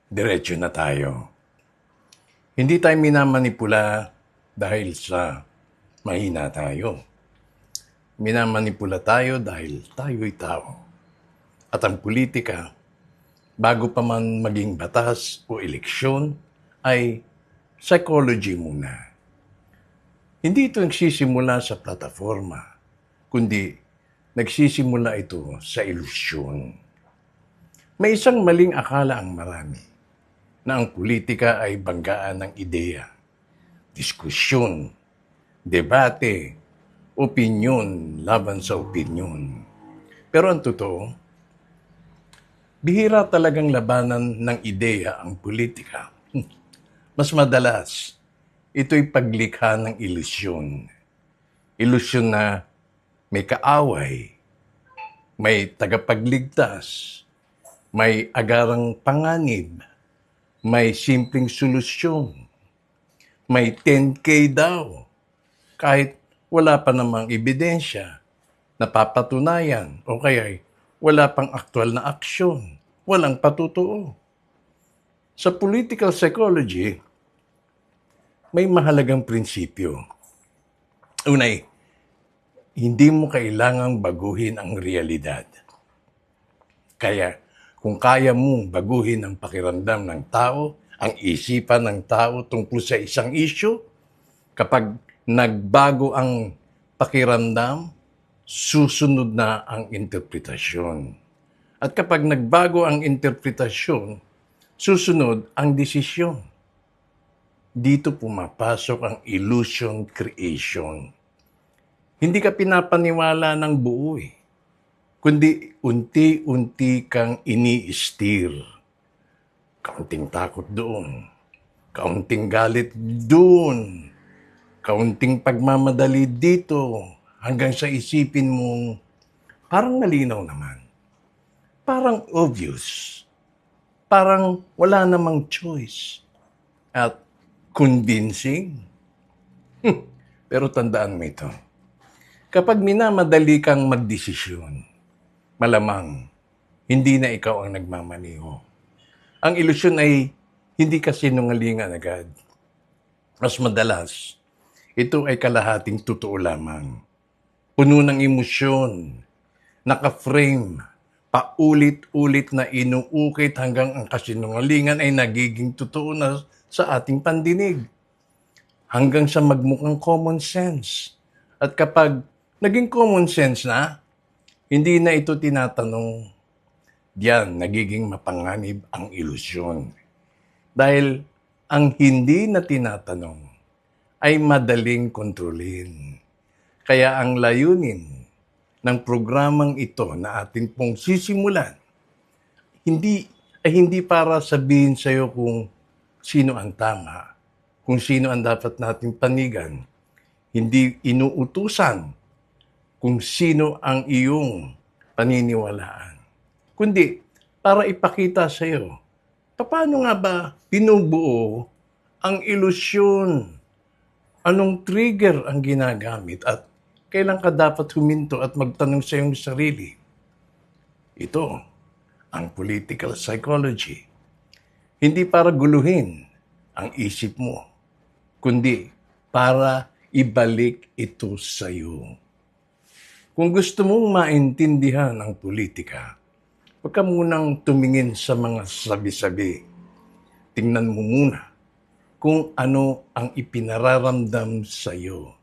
Diretso na tayo. Hindi tayo minamanipula dahil sa mahina tayo. Minamanipula tayo dahil tayo'y tao. At ang politika, bago pa man maging batas o eleksyon, ay psychology muna. Hindi ito nagsisimula sa plataforma, kundi nagsisimula ito sa ilusyon. May isang maling akala ang marami na ang politika ay banggaan ng ideya, diskusyon, debate, opinyon laban sa opinyon. Pero ang totoo, bihira talagang labanan ng ideya ang politika. Mas madalas, ito'y paglikha ng ilusyon. Ilusyon na may kaaway, may tagapagligtas, may agarang panganib, may simpleng solusyon, may 10K daw, kahit wala pa namang ebidensya, napapatunayan, o kaya wala pang aktwal na aksyon, walang patutuo. Sa political psychology, may mahalagang prinsipyo. Unay, hindi mo kailangang baguhin ang realidad. Kaya, kung kaya mong baguhin ang pakiramdam ng tao, ang isipan ng tao tungkol sa isang issue, kapag nagbago ang pakiramdam, susunod na ang interpretasyon. At kapag nagbago ang interpretasyon, susunod ang desisyon. Dito pumapasok ang illusion creation. Hindi ka pinapaniwala ng buo kundi unti-unti kang ini-steer. Kaunting takot doon, kaunting galit doon, kaunting pagmamadali dito, hanggang sa isipin mong parang malinaw naman, parang obvious, parang wala namang choice, at convincing. Pero tandaan mo ito, kapag minamadali kang magdesisyon, malamang hindi na ikaw ang nagmamaniho. Ang ilusyon ay hindi kasinungalingan agad. Mas madalas, ito ay kalahating totoo lamang. Puno ng emosyon, naka-frame, paulit-ulit na inuukit hanggang ang kasinungalingan ay nagiging totoo na sa ating pandinig. Hanggang sa magmukhang common sense. At kapag naging common sense na, hindi na ito tinatanong. Diyan, nagiging mapanganib ang ilusyon. Dahil ang hindi na tinatanong ay madaling kontrolin. Kaya ang layunin ng programang ito na atin pong sisimulan, hindi para sabihin sa iyo kung sino ang tama, kung sino ang dapat nating panigan. Hindi inuutusan kung sino ang iyong paniniwalaan. Kundi para ipakita sa iyo, paano nga ba binubuo ang ilusyon? Anong trigger ang ginagamit at kailan ka dapat huminto at magtanong sa iyong sarili? Ito ang political psychology. Hindi para guluhin ang isip mo, kundi para ibalik ito sa iyo. Kung gusto mong maintindihan ang politika, huwag ka munang tumingin sa mga sabi-sabi. Tingnan mo muna kung ano ang ipinararamdam sa iyo.